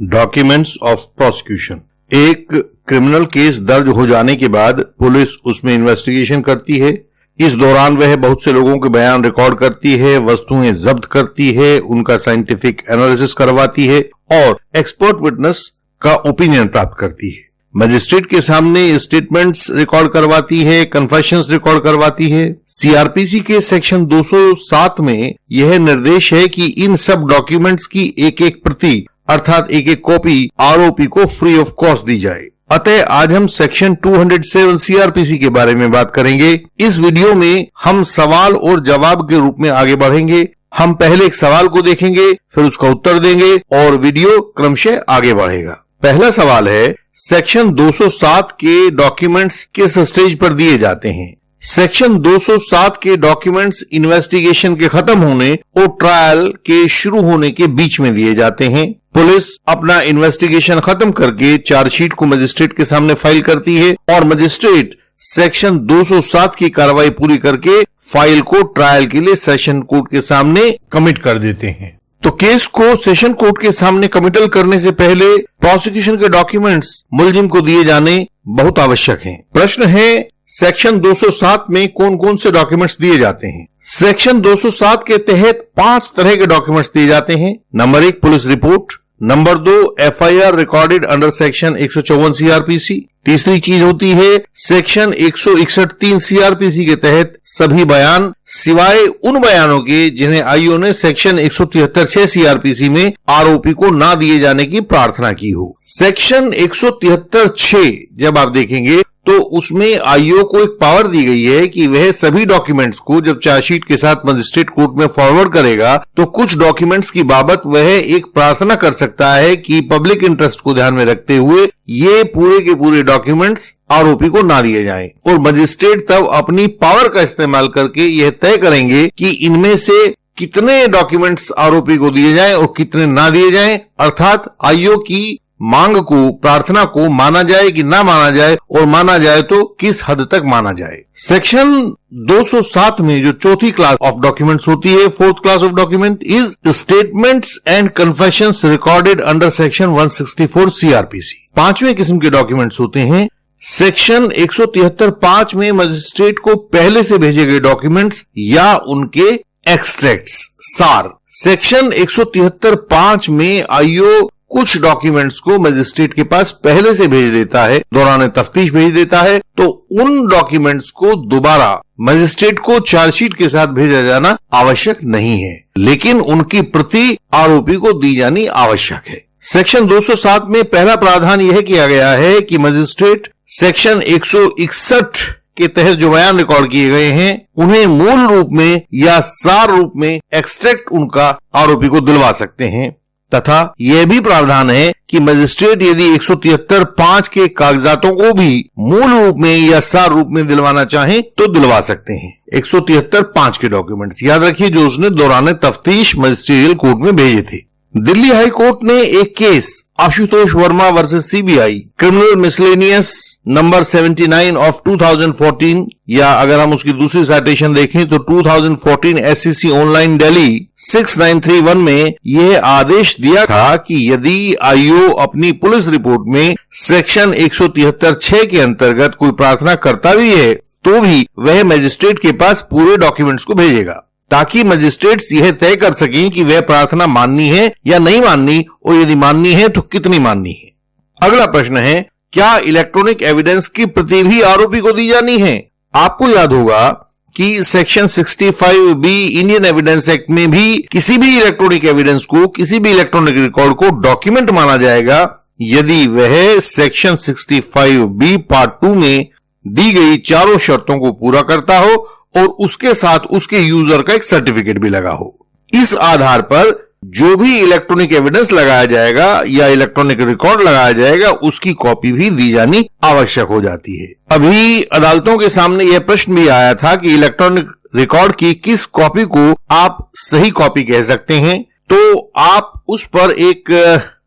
Documents of prosecution. एक criminal case दर्ज हो जाने के बाद पुलिस उसमें इन्वेस्टिगेशन करती है। इस दौरान वह बहुत से लोगों के बयान रिकॉर्ड करती है, वस्तुएं जब्त करती है, उनका साइंटिफिक एनालिसिस करवाती है और एक्सपर्ट विटनेस का ओपिनियन प्राप्त करती है। मजिस्ट्रेट के सामने स्टेटमेंट्स रिकॉर्ड करवाती है, कन्फेशंस रिकॉर्ड करवाती है। सीआरपीसी के सेक्शन 207 में यह निर्देश है कि इन सब डॉक्यूमेंट्स की एक एक प्रति अर्थात एक एक कॉपी आरोपी को फ्री ऑफ कॉस्ट दी जाए। अतः आज हम सेक्शन 207 सीआरपीसी के बारे में बात करेंगे। इस वीडियो में हम सवाल और जवाब के रूप में आगे बढ़ेंगे। हम पहले एक सवाल को देखेंगे, फिर उसका उत्तर देंगे और वीडियो क्रमशः आगे बढ़ेगा। पहला सवाल है, सेक्शन 207 के डॉक्यूमेंट्स किस स्टेज पर दिए जाते हैं? सेक्शन 207 के डॉक्यूमेंट्स इन्वेस्टिगेशन के खत्म होने और ट्रायल के शुरू होने के बीच में दिए जाते हैं। पुलिस अपना इन्वेस्टिगेशन खत्म करके चार्जशीट को मजिस्ट्रेट के सामने फाइल करती है और मजिस्ट्रेट सेक्शन 207 की कार्रवाई पूरी करके फाइल को ट्रायल के लिए सेशन कोर्ट के सामने कमिट कर देते हैं। तो केस को सेशन कोर्ट के सामने कमिटल करने से पहले प्रोसिक्यूशन के डॉक्यूमेंट्स मुलजिम को दिए जाने बहुत आवश्यक हैं। प्रश्न है, सेक्शन 207 में कौन कौन से डॉक्यूमेंट्स दिए जाते हैं? सेक्शन 207 के तहत 5 तरह के डॉक्यूमेंट्स दिए जाते हैं। Number 1 police report, number 2 FIR recorded under section 154 CrPC. तीसरी चीज होती है सेक्शन 161(3) सीआरपीसी के तहत सभी बयान सिवाय उन बयानों के जिन्हें आईओ ने सेक्शन 173(6) सीआरपीसी में आरोपी को ना दिए जाने की प्रार्थना की हो। सेक्शन 173(6) जब आप देखेंगे तो उसमें आईओ को एक पावर दी गई है कि वह सभी डॉक्यूमेंट्स को जब चार्जशीट के साथ मजिस्ट्रेट कोर्ट में फॉरवर्ड करेगा तो कुछ डॉक्यूमेंट्स की बाबत वह एक प्रार्थना कर सकता है कि पब्लिक इंटरेस्ट को ध्यान में रखते हुए ये पूरे के पूरे डॉक्यूमेंट्स आरोपी को ना दिए जाएं और मजिस्ट्रेट तब अपनी पावर का इस्तेमाल करके यह तय करेंगे कि इनमें से कितने डॉक्यूमेंट्स आरोपी को दिए जाएं और कितने ना दिए जाएं, अर्थात आईओ की मांग को, प्रार्थना को माना जाए कि ना माना जाए और माना जाए तो किस हद तक माना जाए। सेक्शन 207 में जो चौथी क्लास ऑफ डॉक्यूमेंट्स होती है, fourth class of document is statements and confessions recorded under section 164 CrPC. 5वें किस्म के डॉक्यूमेंट्स होते हैं सेक्शन 173(5) में मजिस्ट्रेट को पहले से भेजे गए डॉक्यूमेंट्स या उनके एक्सट्रैक्ट्स, सार। सेक्शन 173(5) में आईओ कुछ डॉक्यूमेंट्स को मजिस्ट्रेट के पास पहले से भेज देता है, दौरान तफ्तीश भेज देता है, तो उन डॉक्यूमेंट्स को दोबारा मजिस्ट्रेट को चार्जशीट के साथ भेजा जाना आवश्यक नहीं है, लेकिन उनकी प्रति आरोपी को दी जानी आवश्यक है। सेक्शन 207 में पहला प्रावधान यह किया गया है कि मजिस्ट्रेट सेक्शन 161 के तहत जो बयान रिकॉर्ड किए गए हैं उन्हें मूल रूप में या सार रूप में एक्सट्रैक्ट उनका आरोपी को दिलवा सकते हैं, तथा यह भी प्रावधान है कि मजिस्ट्रेट यदि 173(5) के कागजातों को भी मूल रूप में या सार रूप में दिलवाना चाहें तो दिलवा सकते हैं। 173(5) के डॉक्यूमेंट्स याद रखिए जो उसने दौरान तफ्तीश मजिस्ट्रियल कोर्ट में भेजे थे। दिल्ली हाई कोर्ट ने एक case Ashutosh Verma versus CBI criminal miscellaneous number 79 of 2014 या अगर हम उसकी दूसरी साइटेशन देखें तो 2014 एससीसी ऑनलाइन दिल्ली 6931 में यह आदेश दिया था कि यदि आईओ अपनी पुलिस रिपोर्ट में सेक्शन 173(6) के अंतर्गत कोई प्रार्थना करता भी है तो भी वह मजिस्ट्रेट के पास पूरे डॉक्यूमेंट्स को भेजेगा ताकि मजिस्ट्रेट्स यह तय कर सकें कि वह प्रार्थना माननी है या नहीं माननी और यदि माननी है तो कितनी माननी है। अगला प्रश्न है, क्या इलेक्ट्रॉनिक एविडेंस की प्रति भी आरोपी को दी जानी है? आपको याद होगा कि section 65B Indian evidence act में भी किसी भी इलेक्ट्रॉनिक एविडेंस को, किसी भी इलेक्ट्रॉनिक रिकॉर्ड को डॉक्यूमेंट माना जाएगा यदि वह सेक्शन 65B पार्ट 2 में दी गई चारों शर्तों को पूरा करता हो और उसके साथ उसके यूजर का एक सर्टिफिकेट भी लगा हो। इस आधार पर जो भी इलेक्ट्रॉनिक एविडेंस लगाया जाएगा या इलेक्ट्रॉनिक रिकॉर्ड लगाया जाएगा उसकी कॉपी भी दी जानी आवश्यक हो जाती है। अभी अदालतों के सामने यह प्रश्न भी आया था कि इलेक्ट्रॉनिक रिकॉर्ड की किस कॉपी को आप सही कॉपी कह सकते हैं, तो आप उस पर एक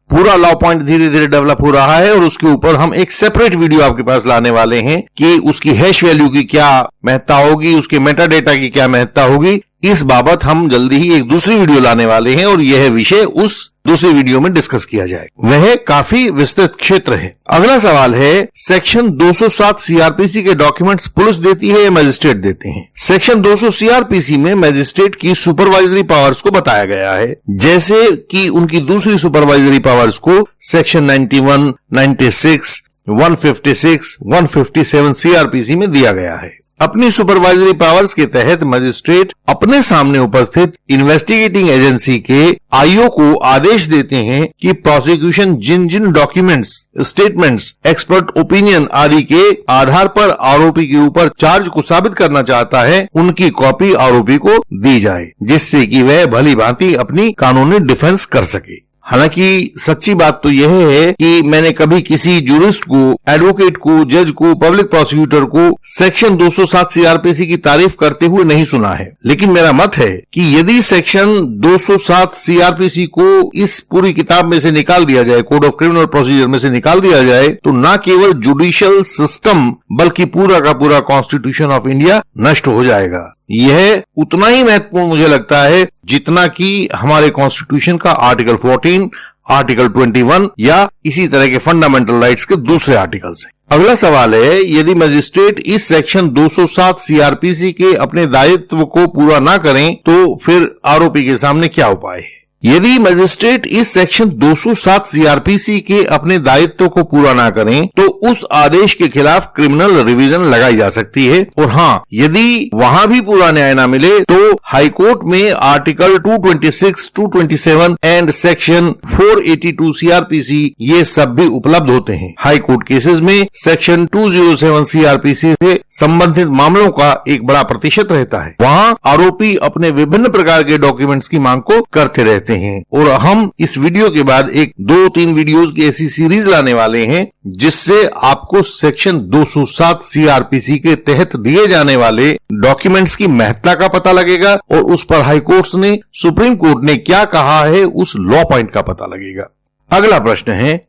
पूरा लॉ पॉइंट धीरे धीरे डेवलप हो रहा है और उसके ऊपर हम एक सेपरेट वीडियो आपके पास लाने वाले हैं कि उसकी हैश वैल्यू की क्या महत्ता होगी, उसके मेटा डेटा की क्या महत्ता होगी, इस बाबत हम जल्दी ही एक दूसरी वीडियो लाने वाले हैं और यह विषय उस दूसरी वीडियो में डिस्कस किया जाए। वह काफी विस्तृत क्षेत्र है। अगला सवाल है, सेक्शन 207 सीआरपीसी के डॉक्यूमेंट्स पुलिस देती है या मजिस्ट्रेट देते हैं? सेक्शन 200 सीआरपीसी में मजिस्ट्रेट की सुपरवाइजरी पावर्स को बताया गया है, जैसे कि उनकी दूसरी सुपरवाइजरी पावर्स को सेक्शन 91, 96, 156, 157 सीआरपीसी में दिया गया है। अपनी सुपरवाइजरी पावर्स के तहत मजिस्ट्रेट अपने सामने उपस्थित इन्वेस्टिगेटिंग एजेंसी के आईओ को आदेश देते हैं कि प्रोसिक्यूशन जिन जिन डॉक्यूमेंट्स, स्टेटमेंट्स, एक्सपर्ट ओपिनियन आदि के आधार पर आरोपी के ऊपर चार्ज को साबित करना चाहता है, उनकी कॉपी आरोपी को दी जाए, जिससे कि वह भली भांति अपनी कानूनी डिफेंस कर सके। हालांकि सच्ची बात तो यह है कि मैंने कभी किसी जूरिस्ट को, एडवोकेट को, जज को, पब्लिक प्रोसिक्यूटर को सेक्शन 207 सीआरपीसी की तारीफ करते हुए नहीं सुना है। लेकिन मेरा मत है कि यदि सेक्शन 207 सीआरपीसी को इस पूरी किताब में से निकाल दिया जाए, कोड ऑफ क्रिमिनल प्रोसीजर में से निकाल दिया जाए, तो न केवल जुडिशियल सिस्टम बल्कि पूरा का पूरा कॉन्स्टिट्यूशन ऑफ इंडिया नष्ट हो जाएगा। यह उतना ही महत्वपूर्ण मुझे लगता है जितना कि हमारे कॉन्स्टिट्यूशन का आर्टिकल 14, आर्टिकल 21 या इसी तरह के फंडामेंटल राइट्स के दूसरे आर्टिकल्स हैं। अगला सवाल है, यदि मजिस्ट्रेट इस सेक्शन 207 सीआरपीसी के अपने दायित्व को पूरा ना करें तो फिर आरोपी के सामने क्या उपाय है? यदि मजिस्ट्रेट इस सेक्शन 207 सीआरपीसी के अपने दायित्व को पूरा ना करें तो उस आदेश के खिलाफ क्रिमिनल रिवीजन लगाई जा सकती है। और हाँ, यदि वहां भी पूरा न्याय ना मिले तो हाई कोर्ट में आर्टिकल 226, 227 एंड सेक्शन 482 सीआरपीसी ये सब भी उपलब्ध होते हैं। हाई कोर्ट केसेस में सेक्शन 207 सीआरपीसी से संबंधित मामलों का एक बड़ा प्रतिशत रहता है। वहाँ आरोपी अपने विभिन्न प्रकार के डॉक्यूमेंट्स की मांग को करते रहते हैं और हम इस वीडियो के बाद एक 2-3 वीडियोस की ऐसी सीरीज लाने वाले हैं जिससे आपको सेक्शन 207 सीआरपीसी के तहत दिए जाने वाले डॉक्यूमेंट्स की महत्ता का पता लगेगा और उस पर हाई कोर्ट्स ने, सुप्रीम कोर्ट ने क्या कहा है उस लॉ पॉइंट का पता लगेगा। अगला प्रश्न है,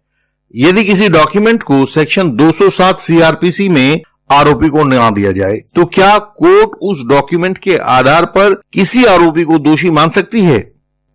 यदि किसी डॉक्यूमेंट को सेक्शन 207 सीआरपीसी में आरोपी को न दिया जाए तो क्या कोर्ट उस डॉक्यूमेंट के आधार पर किसी आरोपी को दोषी मान सकती है?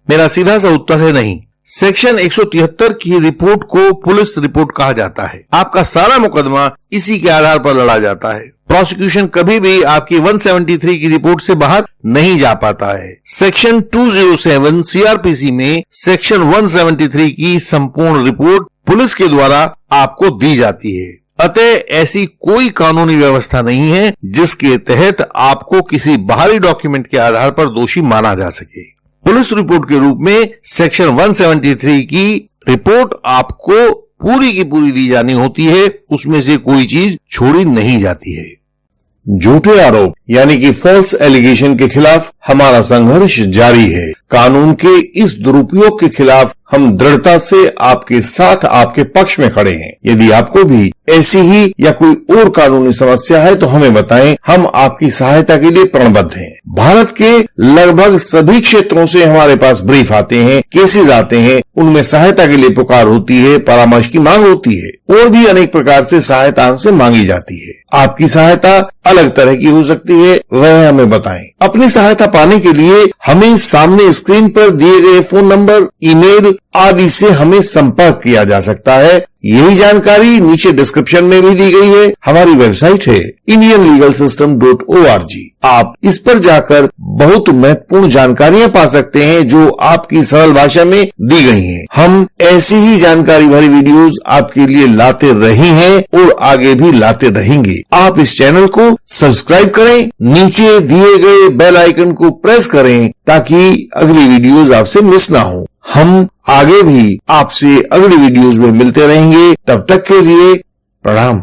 मेरा सीधा सा उत्तर है नहीं। सेक्शन 173 की रिपोर्ट को पुलिस रिपोर्ट कहा जाता है। आपका सारा मुकदमा इसी के आधार पर लड़ा जाता है। प्रोसिक्यूशन कभी भी आपकी 173 की रिपोर्ट से बाहर नहीं जा पाता है। सेक्शन 207 सीआरपीसी में सेक्शन 173 की संपूर्ण रिपोर्ट पुलिस के द्वारा आपको दी जाती है। अतः ऐसी कोई कानूनी व्यवस्था नहीं है जिसके तहत आपको किसी बाहरी डॉक्यूमेंट के आधार पर दोषी माना जा सके। पुलिस रिपोर्ट के रूप में सेक्शन 173 की रिपोर्ट आपको पूरी की पूरी दी जानी होती है, उसमें से कोई चीज छोड़ी नहीं जाती है। झूठे आरोप यानी कि फॉल्स एलिगेशन के खिलाफ हमारा संघर्ष जारी है। कानून के इस दुरुपयोग के खिलाफ हम दृढ़ता से आपके साथ, आपके पक्ष में खड़े हैं। यदि आपको भी ऐसी ही या कोई और कानूनी समस्या है तो हमें बताएं, हम आपकी सहायता के लिए प्रणबद्ध हैं। भारत के लगभग सभी क्षेत्रों से हमारे पास ब्रीफ आते हैं, केसेस आते हैं, उनमें सहायता के लिए पुकार होती है, परामर्श की मांग होती है और भी अनेक प्रकार से सहायता हमसे मांगी जाती है। आपकी सहायता अलग तरह की हो सकती है, वह हमें बताएं। अपनी सहायता पाने के लिए हमें सामने स्क्रीन पर दिए गए फोन नंबर, ईमेल आदि से हमें संपर्क किया जा सकता है। यही जानकारी नीचे डिस्क्रिप्शन में भी दी गई है। हमारी वेबसाइट है indianlegalsystem.org। आप इस पर जाकर बहुत महत्वपूर्ण जानकारियां पा सकते हैं जो आपकी सरल भाषा में दी गई हैं। हम ऐसी ही जानकारी भरी वीडियोस आपके लिए लाते रहे हैं और आगे भी लाते रहेंगे। आप इस चैनल को सब्सक्राइब करें, नीचे दिए गए बेल आइकन को प्रेस करें ताकि अगली वीडियोस आपसे मिस ना हो। हम आगे भी आपसे अगली वीडियोस में मिलते रहेंगे। तब तक के लिए प्रणाम।